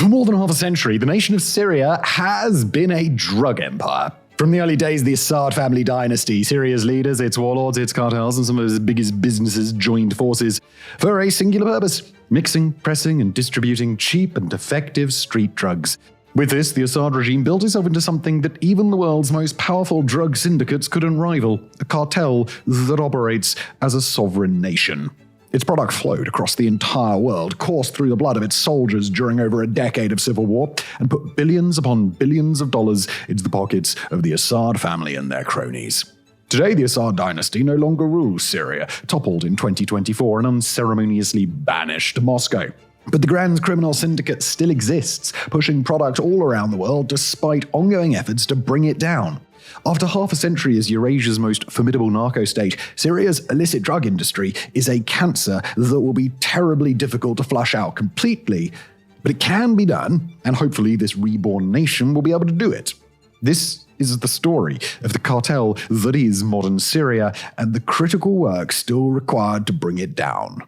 For more than half a century, the nation of Syria has been a drug empire. From the early days of the Assad family dynasty, Syria's leaders, its warlords, its cartels, and some of its biggest businesses joined forces for a singular purpose: mixing, pressing, and distributing cheap and effective street drugs. With this, the Assad regime built itself into something that even the world's most powerful drug syndicates couldn't rival: a cartel that operates as a sovereign nation. Its product flowed across the entire world, coursed through the blood of its soldiers during over a decade of civil war, and put billions upon billions of dollars into the pockets of the Assad family and their cronies. Today, the Assad dynasty no longer rules Syria, toppled in 2024 and unceremoniously banished to Moscow. But the grand criminal syndicate still exists, pushing product all around the world despite ongoing efforts to bring it down. After half a century as Eurasia's most formidable narco-state, Syria's illicit drug industry is a cancer that will be terribly difficult to flush out completely. But it can be done, and hopefully this reborn nation will be able to do it. This is the story of the cartel that is modern Syria, and the critical work still required to bring it down.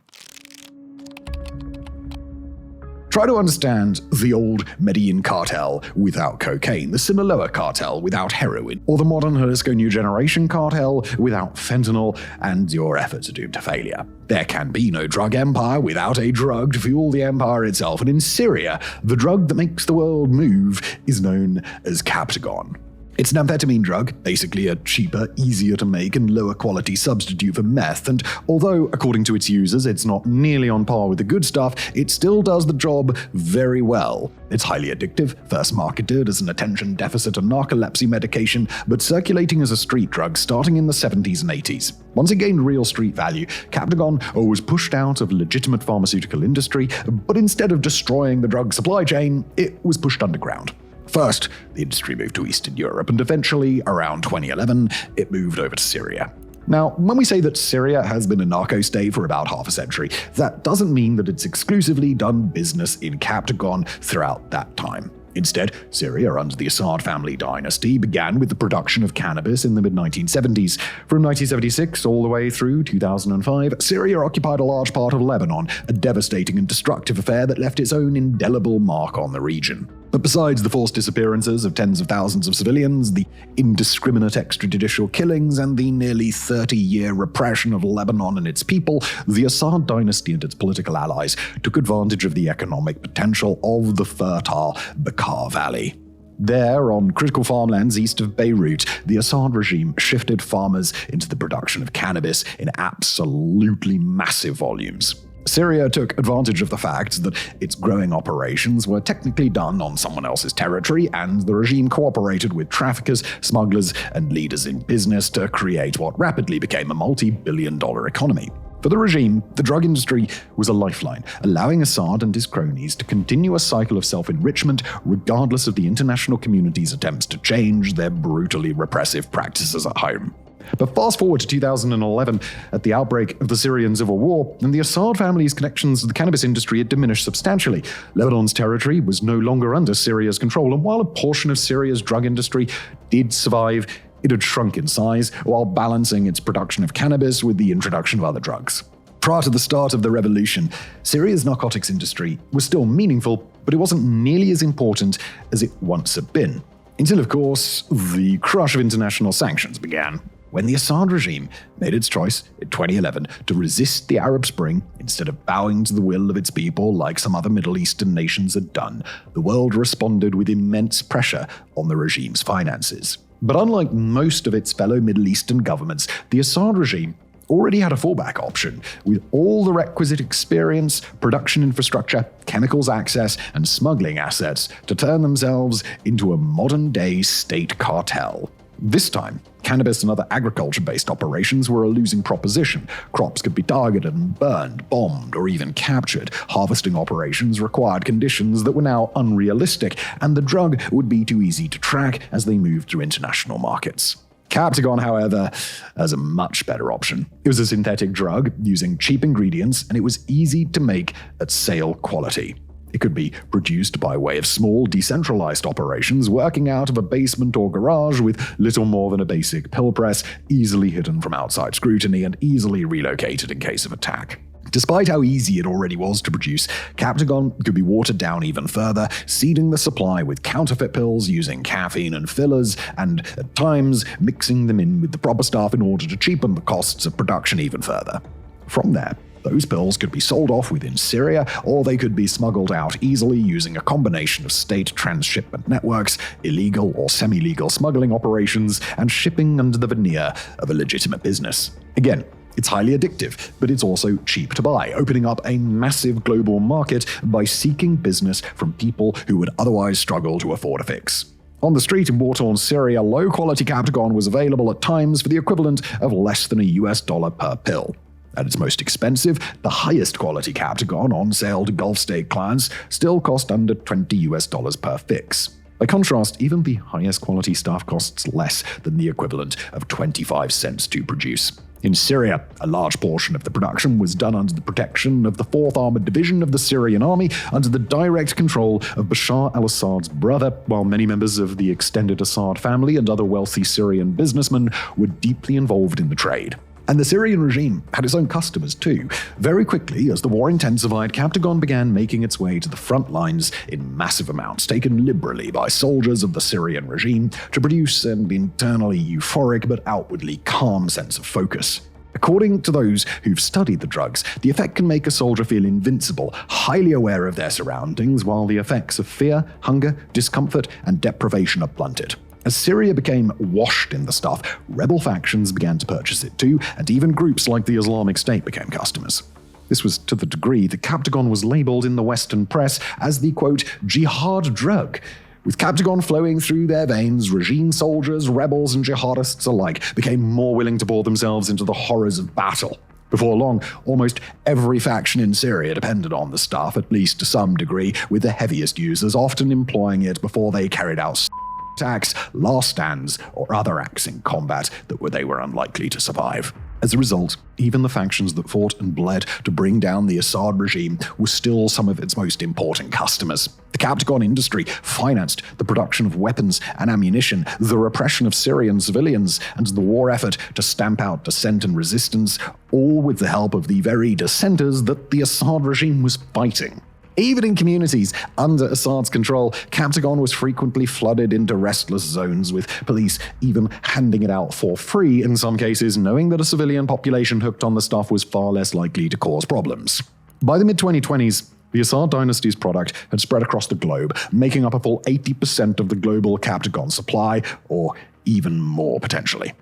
Try to understand the old Medellin cartel without cocaine, the Sinaloa cartel without heroin, or the modern Jalisco New Generation cartel without fentanyl, and your efforts are doomed to failure. There can be no drug empire without a drug to fuel the empire itself, and in Syria, the drug that makes the world move is known as Captagon. It's an amphetamine drug, basically a cheaper, easier to make, and lower quality substitute for meth, and although, according to its users, it's not nearly on par with the good stuff, it still does the job very well. It's highly addictive, first marketed as an attention deficit and narcolepsy medication, but circulating as a street drug starting in the 70s and 80s. Once it gained real street value, Captagon was pushed out of legitimate pharmaceutical industry, but instead of destroying the drug supply chain, it was pushed underground. First, the industry moved to Eastern Europe, and eventually, around 2011, it moved over to Syria. Now, when we say that Syria has been a narco-state for about half a century, that doesn't mean that it's exclusively done business in Captagon throughout that time. Instead, Syria, under the Assad family dynasty, began with the production of cannabis in the mid-1970s. From 1976 all the way through 2005, Syria occupied a large part of Lebanon, a devastating and destructive affair that left its own indelible mark on the region. But besides the forced disappearances of tens of thousands of civilians, the indiscriminate extrajudicial killings, and the nearly 30-year repression of Lebanon and its people, the Assad dynasty and its political allies took advantage of the economic potential of the fertile Bekaa Valley. There, on critical farmlands east of Beirut, the Assad regime shifted farmers into the production of cannabis in absolutely massive volumes. Syria took advantage of the fact that its growing operations were technically done on someone else's territory, and the regime cooperated with traffickers, smugglers, and leaders in business to create what rapidly became a multi-billion-dollar economy. For the regime, the drug industry was a lifeline, allowing Assad and his cronies to continue a cycle of self-enrichment regardless of the international community's attempts to change their brutally repressive practices at home. But fast forward to 2011, at the outbreak of the Syrian civil war, and the Assad family's connections to the cannabis industry had diminished substantially. Lebanon's territory was no longer under Syria's control, and while a portion of Syria's drug industry did survive, it had shrunk in size while balancing its production of cannabis with the introduction of other drugs. Prior to the start of the revolution, Syria's narcotics industry was still meaningful, but it wasn't nearly as important as it once had been. Until, of course, the crush of international sanctions began, when the Assad regime made its choice in 2011 to resist the Arab Spring instead of bowing to the will of its people like some other Middle Eastern nations had done. The world responded with immense pressure on the regime's finances. But unlike most of its fellow Middle Eastern governments, the Assad regime already had a fallback option, with all the requisite experience, production infrastructure, chemicals access, and smuggling assets to turn themselves into a modern-day state cartel. This time, cannabis and other agriculture-based operations were a losing proposition. Crops could be targeted and burned, bombed, or even captured. Harvesting operations required conditions that were now unrealistic, and the drug would be too easy to track as they moved through international markets. Captagon, however, has a much better option. It was a synthetic drug using cheap ingredients, and it was easy to make at sale quality. It could be produced by way of small, decentralized operations working out of a basement or garage with little more than a basic pill press, easily hidden from outside scrutiny and easily relocated in case of attack. Despite how easy it already was to produce, Captagon could be watered down even further, seeding the supply with counterfeit pills using caffeine and fillers, and at times mixing them in with the proper stuff in order to cheapen the costs of production even further. From there, those pills could be sold off within Syria, or they could be smuggled out easily using a combination of state transshipment networks, illegal or semi-legal smuggling operations, and shipping under the veneer of a legitimate business. Again, it's highly addictive, but it's also cheap to buy, opening up a massive global market by seeking business from people who would otherwise struggle to afford a fix. On the street in war-torn Syria, low-quality Captagon was available at times for the equivalent of less than $1 per pill. At its most expensive, the highest quality Captagon on sale to Gulf state clients still cost under $20 per fix. By contrast, even the highest quality stuff costs less than the equivalent of 25 cents to produce. In Syria, a large portion of the production was done under the protection of the 4th Armored Division of the Syrian Army, under the direct control of Bashar al-Assad's brother, while many members of the extended Assad family and other wealthy Syrian businessmen were deeply involved in the trade. And the Syrian regime had its own customers too. Very quickly, as the war intensified, Captagon began making its way to the front lines in massive amounts, taken liberally by soldiers of the Syrian regime to produce an internally euphoric but outwardly calm sense of focus. According to those who've studied the drugs, the effect can make a soldier feel invincible, highly aware of their surroundings, while the effects of fear, hunger, discomfort, and deprivation are blunted. As Syria became washed in the stuff, rebel factions began to purchase it too, and even groups like the Islamic State became customers. This was to the degree that Captagon was labeled in the Western press as the, quote, jihad drug. With Captagon flowing through their veins, regime soldiers, rebels, and jihadists alike became more willing to pour themselves into the horrors of battle. Before long, almost every faction in Syria depended on the stuff, at least to some degree, with the heaviest users often employing it before they carried out attacks, last stands, or other acts in combat that they were unlikely to survive. As a result, even the factions that fought and bled to bring down the Assad regime were still some of its most important customers. The Captagon industry financed the production of weapons and ammunition, the repression of Syrian civilians, and the war effort to stamp out dissent and resistance, all with the help of the very dissenters that the Assad regime was fighting. Even in communities under Assad's control, Captagon was frequently flooded into restless zones, with police even handing it out for free in some cases, knowing that a civilian population hooked on the stuff was far less likely to cause problems. By the mid-2020s, the Assad dynasty's product had spread across the globe, making up a full 80% of the global Captagon supply, or even more potentially.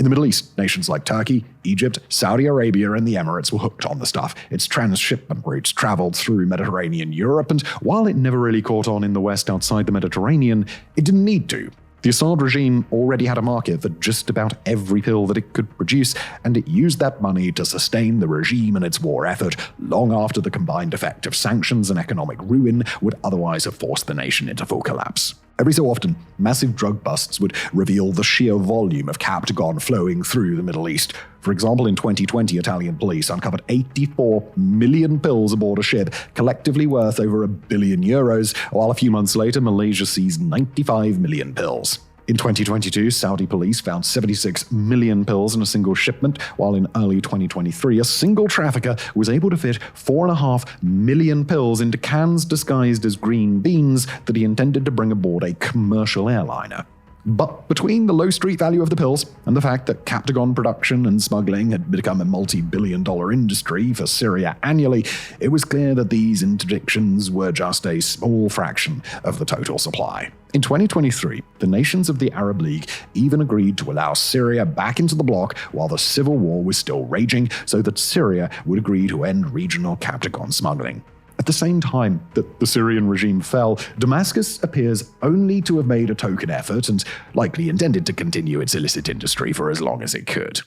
In the Middle East, nations like Turkey, Egypt, Saudi Arabia, and the Emirates were hooked on the stuff. Its transshipment routes traveled through Mediterranean Europe, and while it never really caught on in the West outside the Mediterranean, it didn't need to. The Assad regime already had a market for just about every pill that it could produce, and it used that money to sustain the regime and its war effort long after the combined effect of sanctions and economic ruin would otherwise have forced the nation into full collapse. Every so often, massive drug busts would reveal the sheer volume of Captagon flowing through the Middle East. For example, in 2020, Italian police uncovered 84 million pills aboard a ship, collectively worth over €1 billion, while a few months later, Malaysia seized 95 million pills. In 2022, Saudi police found 76 million pills in a single shipment, while in early 2023, a single trafficker was able to fit 4.5 million pills into cans disguised as green beans that he intended to bring aboard a commercial airliner. But between the low street value of the pills and the fact that Captagon production and smuggling had become a multi-billion-dollar industry for Syria annually, it was clear that these interdictions were just a small fraction of the total supply. In 2023, the nations of the Arab League even agreed to allow Syria back into the bloc while the civil war was still raging, so that Syria would agree to end regional Captagon smuggling. At the same time that the Syrian regime fell, Damascus appears only to have made a token effort and likely intended to continue its illicit industry for as long as it could.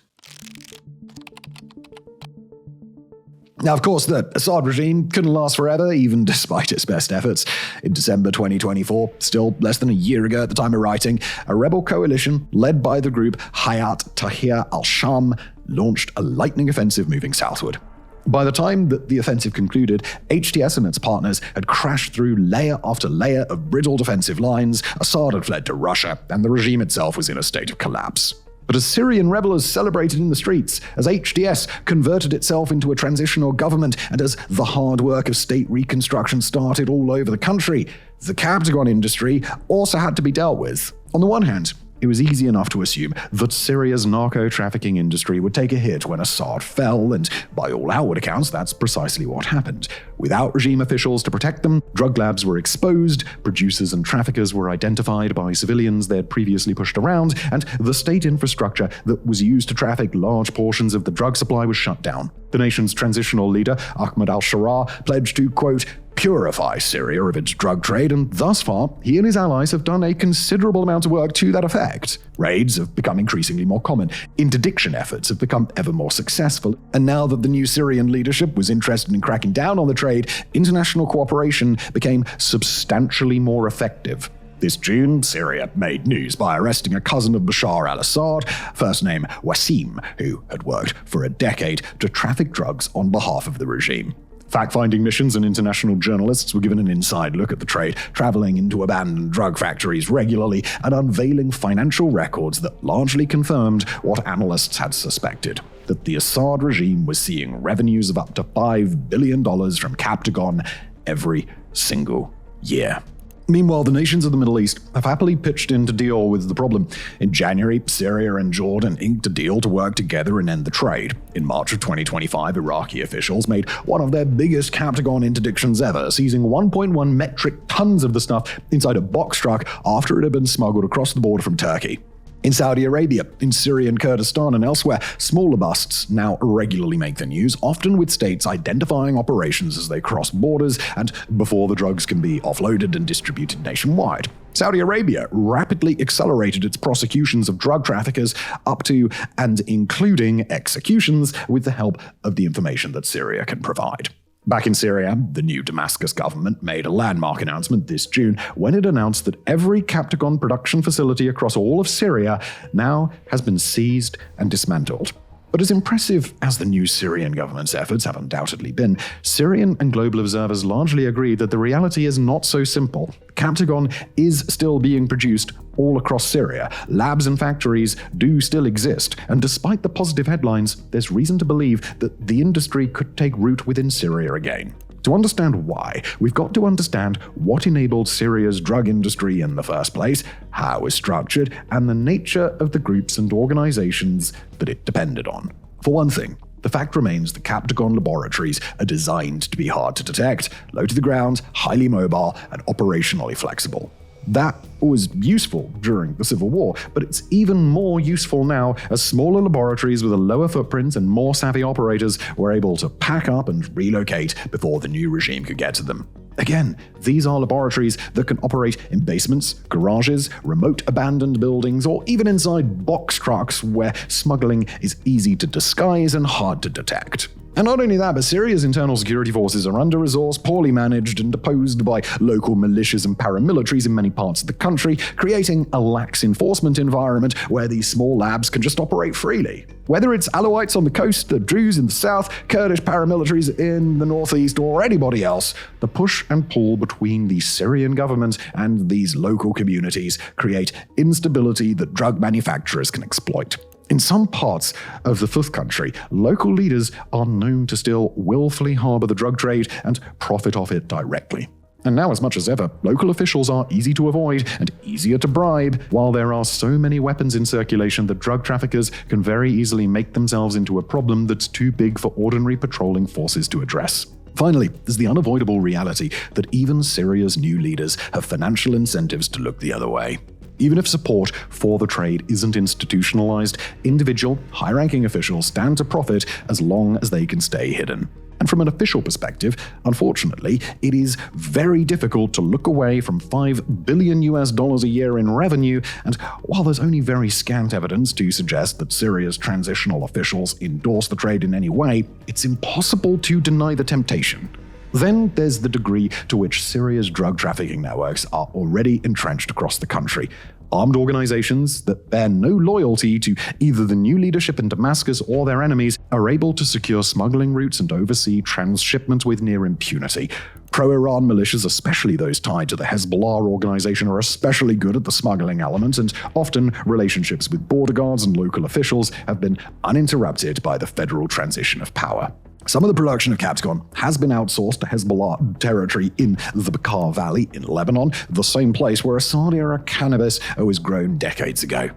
Now, of course, the Assad regime couldn't last forever, even despite its best efforts. In December 2024, still less than a year ago at the time of writing, a rebel coalition led by the group Hayat Tahrir al-Sham launched a lightning offensive moving southward. By the time that the offensive concluded, HTS and its partners had crashed through layer after layer of brittle defensive lines, Assad had fled to Russia, and the regime itself was in a state of collapse. But as Syrian rebels celebrated in the streets, as HDS converted itself into a transitional government, and as the hard work of state reconstruction started all over the country, the Captagon industry also had to be dealt with. On the one hand, it was easy enough to assume that Syria's narco-trafficking industry would take a hit when Assad fell, and by all outward accounts, that's precisely what happened. Without regime officials to protect them, drug labs were exposed, producers and traffickers were identified by civilians they'd previously pushed around, and the state infrastructure that was used to traffic large portions of the drug supply was shut down. The nation's transitional leader, Ahmed al-Sharaa, pledged to, quote, purify Syria of its drug trade, and thus far, he and his allies have done a considerable amount of work to that effect. Raids have become increasingly more common, interdiction efforts have become ever more successful, and now that the new Syrian leadership was interested in cracking down on the trade, international cooperation became substantially more effective. This June, Syria made news by arresting a cousin of Bashar al-Assad, first name Wasim, who had worked for a decade to traffic drugs on behalf of the regime. Fact-finding missions and international journalists were given an inside look at the trade, traveling into abandoned drug factories regularly and unveiling financial records that largely confirmed what analysts had suspected, that the Assad regime was seeing revenues of up to $5 billion from Captagon every single year. Meanwhile, the nations of the Middle East have happily pitched in to deal with the problem. In January, Syria and Jordan inked a deal to work together and end the trade. In March of 2025, Iraqi officials made one of their biggest Captagon interdictions ever, seizing 1.1 metric tons of the stuff inside a box truck after it had been smuggled across the border from Turkey. In Saudi Arabia, in Syrian Kurdistan and elsewhere, smaller busts now regularly make the news, often with states identifying operations as they cross borders and before the drugs can be offloaded and distributed nationwide. Saudi Arabia rapidly accelerated its prosecutions of drug traffickers up to and including executions with the help of the information that Syria can provide. Back in Syria, the new Damascus government made a landmark announcement this June when it announced that every Captagon production facility across all of Syria now has been seized and dismantled. But as impressive as the new Syrian government's efforts have undoubtedly been, Syrian and global observers largely agree that the reality is not so simple. Captagon is still being produced all across Syria. Labs and factories do still exist, and despite the positive headlines, there's reason to believe that the industry could take root within Syria again. To understand why, we've got to understand what enabled Syria's drug industry in the first place, how it was structured, and the nature of the groups and organizations that it depended on. For one thing, the fact remains the Captagon laboratories are designed to be hard to detect, low to the ground, highly mobile, and operationally flexible. That was useful during the Civil War, but it's even more useful now as smaller laboratories with a lower footprint and more savvy operators were able to pack up and relocate before the new regime could get to them. Again, these are laboratories that can operate in basements, garages, remote abandoned buildings, or even inside box trucks where smuggling is easy to disguise and hard to detect. And not only that, but Syria's internal security forces are under-resourced, poorly managed, and opposed by local militias and paramilitaries in many parts of the country, creating a lax enforcement environment where these small labs can just operate freely. Whether it's Alawites on the coast, the Druze in the south, Kurdish paramilitaries in the northeast, or anybody else, the push and pull between the Syrian government and these local communities create instability that drug manufacturers can exploit. In some parts of the fifth country, local leaders are known to still willfully harbor the drug trade and profit off it directly. And now, as much as ever, local officials are easy to avoid and easier to bribe, while there are so many weapons in circulation that drug traffickers can very easily make themselves into a problem that's too big for ordinary patrolling forces to address. Finally, there's the unavoidable reality that even Syria's new leaders have financial incentives to look the other way. Even if support for the trade isn't institutionalized, individual, high-ranking officials stand to profit as long as they can stay hidden. And from an official perspective, unfortunately, it is very difficult to look away from $5 billion a year in revenue, and while there's only very scant evidence to suggest that Syria's transitional officials endorse the trade in any way, it's impossible to deny the temptation. Then there's the degree to which Syria's drug trafficking networks are already entrenched across the country. Armed organizations that bear no loyalty to either the new leadership in Damascus or their enemies are able to secure smuggling routes and oversee transshipment with near impunity. Pro-Iran militias, especially those tied to the Hezbollah organization, are especially good at the smuggling element, and often relationships with border guards and local officials have been uninterrupted by the federal transition of power. Some of the production of Captagon has been outsourced to Hezbollah territory in the Bekaa Valley in Lebanon, the same place where Assad-era cannabis was grown decades ago.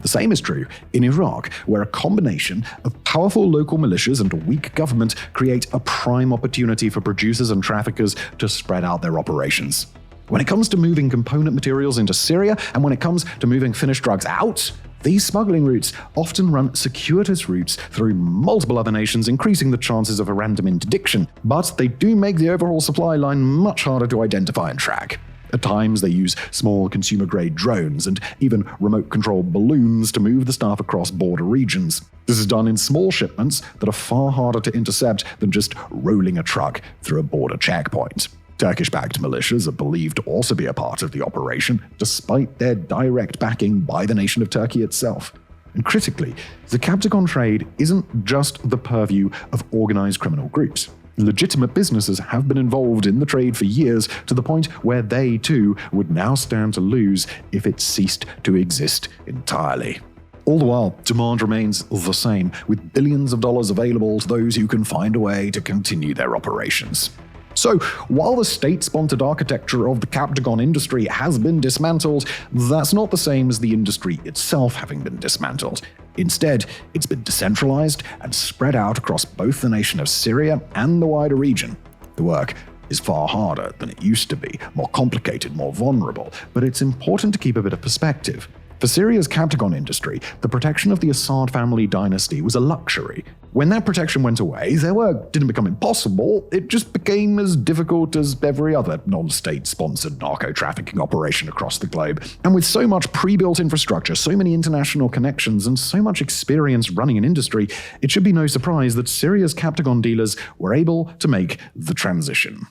The same is true in Iraq, where a combination of powerful local militias and a weak government create a prime opportunity for producers and traffickers to spread out their operations. When it comes to moving component materials into Syria, and when it comes to moving finished drugs out, these smuggling routes often run circuitous routes through multiple other nations, increasing the chances of a random interdiction, but they do make the overall supply line much harder to identify and track. At times, they use small consumer-grade drones and even remote-controlled balloons to move the stuff across border regions. This is done in small shipments that are far harder to intercept than just rolling a truck through a border checkpoint. Turkish-backed militias are believed to also be a part of the operation, despite their direct backing by the nation of Turkey itself. And critically, the Captagon trade isn't just the purview of organized criminal groups. Legitimate businesses have been involved in the trade for years, to the point where they, too, would now stand to lose if it ceased to exist entirely. All the while, demand remains the same, with billions of dollars available to those who can find a way to continue their operations. So, while the state-sponsored architecture of the Captagon industry has been dismantled, that's not the same as the industry itself having been dismantled. Instead, it's been decentralized and spread out across both the nation of Syria and the wider region. The work is far harder than it used to be, more complicated, more vulnerable, but it's important to keep a bit of perspective. For Syria's Captagon industry, the protection of the Assad family dynasty was a luxury. When that protection went away, their work didn't become impossible, it just became as difficult as every other non-state-sponsored narco-trafficking operation across the globe. And with so much pre-built infrastructure, so many international connections, and so much experience running an industry, it should be no surprise that Syria's Captagon dealers were able to make the transition.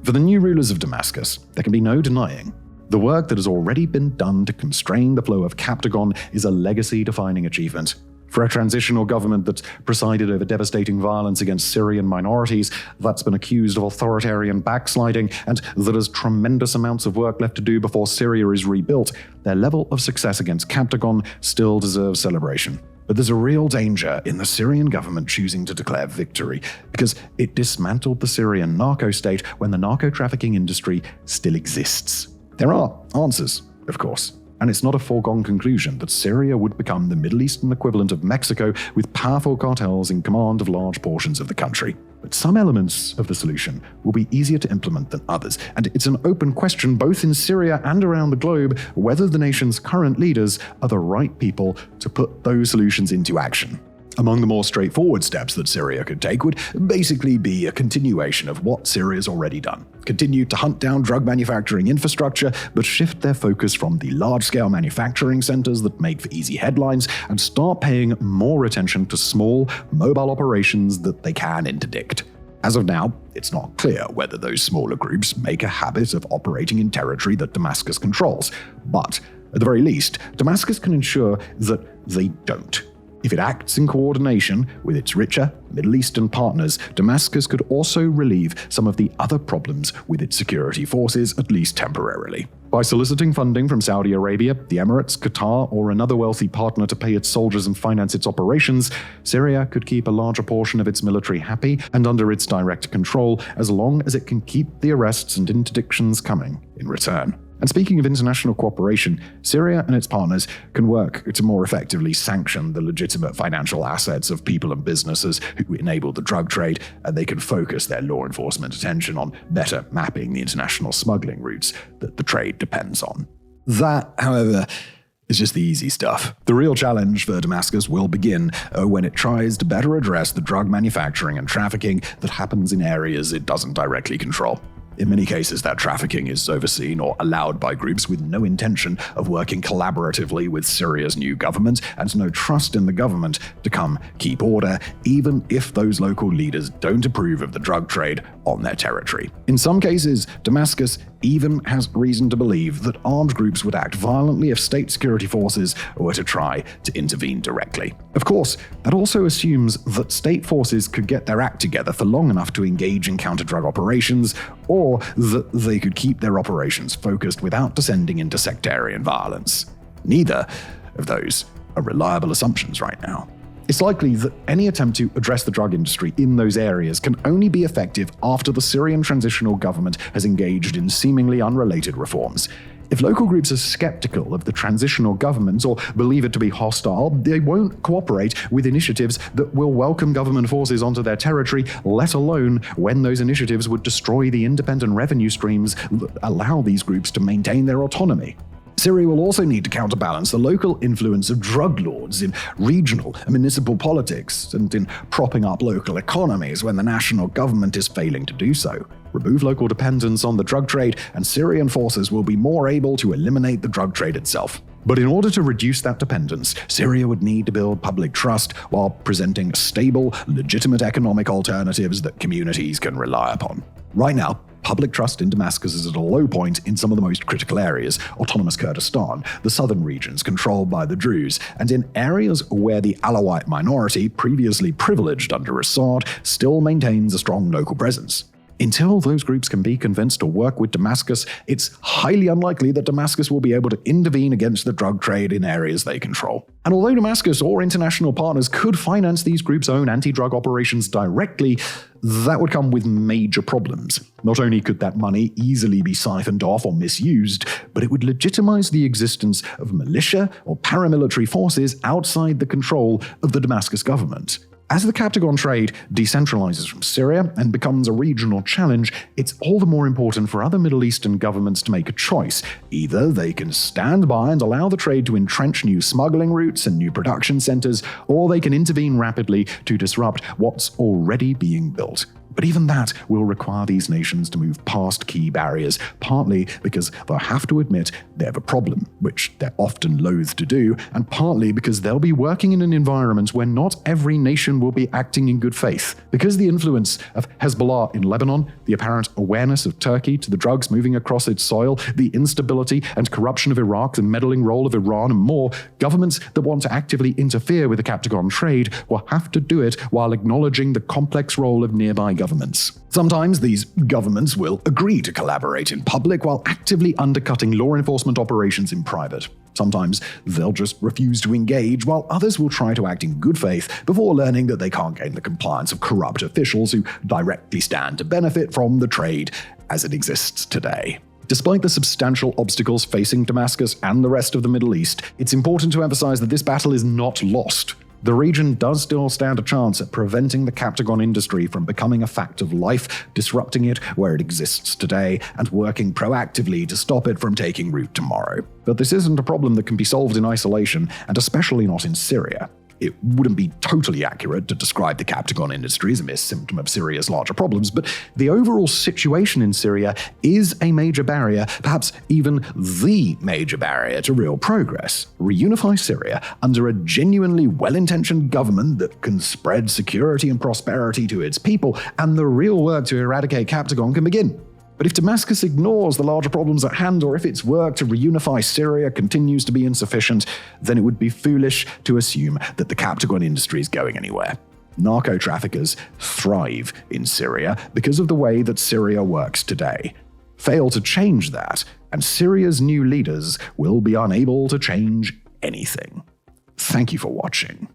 For the new rulers of Damascus, there can be no denying the work that has already been done to constrain the flow of Captagon is a legacy-defining achievement. For a transitional government that's presided over devastating violence against Syrian minorities, that's been accused of authoritarian backsliding, and that has tremendous amounts of work left to do before Syria is rebuilt, their level of success against Captagon still deserves celebration. But there's a real danger in the Syrian government choosing to declare victory, because it dismantled the Syrian narco-state when the narco-trafficking industry still exists. There are answers, of course, and it's not a foregone conclusion that Syria would become the Middle Eastern equivalent of Mexico with powerful cartels in command of large portions of the country. But some elements of the solution will be easier to implement than others, and it's an open question both in Syria and around the globe whether the nation's current leaders are the right people to put those solutions into action. Among the more straightforward steps that Syria could take would basically be a continuation of what Syria's already done. Continue to hunt down drug manufacturing infrastructure, but shift their focus from the large-scale manufacturing centers that make for easy headlines and start paying more attention to small, mobile operations that they can interdict. As of now, it's not clear whether those smaller groups make a habit of operating in territory that Damascus controls, but at the very least, Damascus can ensure that they don't. If it acts in coordination with its richer Middle Eastern partners, Damascus could also relieve some of the other problems with its security forces, at least temporarily. By soliciting funding from Saudi Arabia, the Emirates, Qatar, or another wealthy partner to pay its soldiers and finance its operations, Syria could keep a larger portion of its military happy and under its direct control as long as it can keep the arrests and interdictions coming in return. And speaking of international cooperation, Syria and its partners can work to more effectively sanction the legitimate financial assets of people and businesses who enable the drug trade, and they can focus their law enforcement attention on better mapping the international smuggling routes that the trade depends on. That, however, is just the easy stuff. The real challenge for Damascus will begin when it tries to better address the drug manufacturing and trafficking that happens in areas it doesn't directly control. In many cases, that trafficking is overseen or allowed by groups with no intention of working collaboratively with Syria's new government and no trust in the government to come keep order, even if those local leaders don't approve of the drug trade on their territory. In some cases, Damascus even has reason to believe that armed groups would act violently if state security forces were to try to intervene directly. Of course, that also assumes that state forces could get their act together for long enough to engage in counter-drug operations, or that they could keep their operations focused without descending into sectarian violence. Neither of those are reliable assumptions right now. It's likely that any attempt to address the drug industry in those areas can only be effective after the Syrian transitional government has engaged in seemingly unrelated reforms. If local groups are skeptical of the transitional government or believe it to be hostile, they won't cooperate with initiatives that will welcome government forces onto their territory, let alone when those initiatives would destroy the independent revenue streams that allow these groups to maintain their autonomy. Syria will also need to counterbalance the local influence of drug lords in regional and municipal politics and in propping up local economies when the national government is failing to do so. Remove local dependence on the drug trade, and Syrian forces will be more able to eliminate the drug trade itself. But in order to reduce that dependence, Syria would need to build public trust while presenting stable, legitimate economic alternatives that communities can rely upon. Right now, public trust in Damascus is at a low point in some of the most critical areas: autonomous Kurdistan, the southern regions controlled by the Druze, and in areas where the Alawite minority, previously privileged under Assad, still maintains a strong local presence. Until those groups can be convinced to work with Damascus, it's highly unlikely that Damascus will be able to intervene against the drug trade in areas they control. And although Damascus or international partners could finance these groups' own anti-drug operations directly, that would come with major problems. Not only could that money easily be siphoned off or misused, but it would legitimize the existence of militia or paramilitary forces outside the control of the Damascus government. As the Captagon trade decentralizes from Syria and becomes a regional challenge, it's all the more important for other Middle Eastern governments to make a choice. Either they can stand by and allow the trade to entrench new smuggling routes and new production centers, or they can intervene rapidly to disrupt what's already being built. But even that will require these nations to move past key barriers, partly because they'll have to admit they have a problem, which they're often loath to do, and partly because they'll be working in an environment where not every nation will be acting in good faith. Because the influence of Hezbollah in Lebanon, the apparent awareness of Turkey to the drugs moving across its soil, the instability and corruption of Iraq, the meddling role of Iran, and more, governments that want to actively interfere with the Captagon trade will have to do it while acknowledging the complex role of nearby governments. Sometimes these governments will agree to collaborate in public while actively undercutting law enforcement operations in private. Sometimes they'll just refuse to engage, while others will try to act in good faith before learning that they can't gain the compliance of corrupt officials who directly stand to benefit from the trade as it exists today. Despite the substantial obstacles facing Damascus and the rest of the Middle East, it's important to emphasize that this battle is not lost. The region does still stand a chance at preventing the Captagon industry from becoming a fact of life, disrupting it where it exists today, and working proactively to stop it from taking root tomorrow. But this isn't a problem that can be solved in isolation, and especially not in Syria. It wouldn't be totally accurate to describe the Captagon industry as a mere symptom of Syria's larger problems, but the overall situation in Syria is a major barrier, perhaps even the major barrier to real progress. Reunify Syria under a genuinely well-intentioned government that can spread security and prosperity to its people, and the real work to eradicate Captagon can begin. But if Damascus ignores the larger problems at hand, or if its work to reunify Syria continues to be insufficient, then it would be foolish to assume that the Captagon industry is going anywhere. Narco-traffickers thrive in Syria because of the way that Syria works today. Fail to change that, and Syria's new leaders will be unable to change anything. Thank you for watching.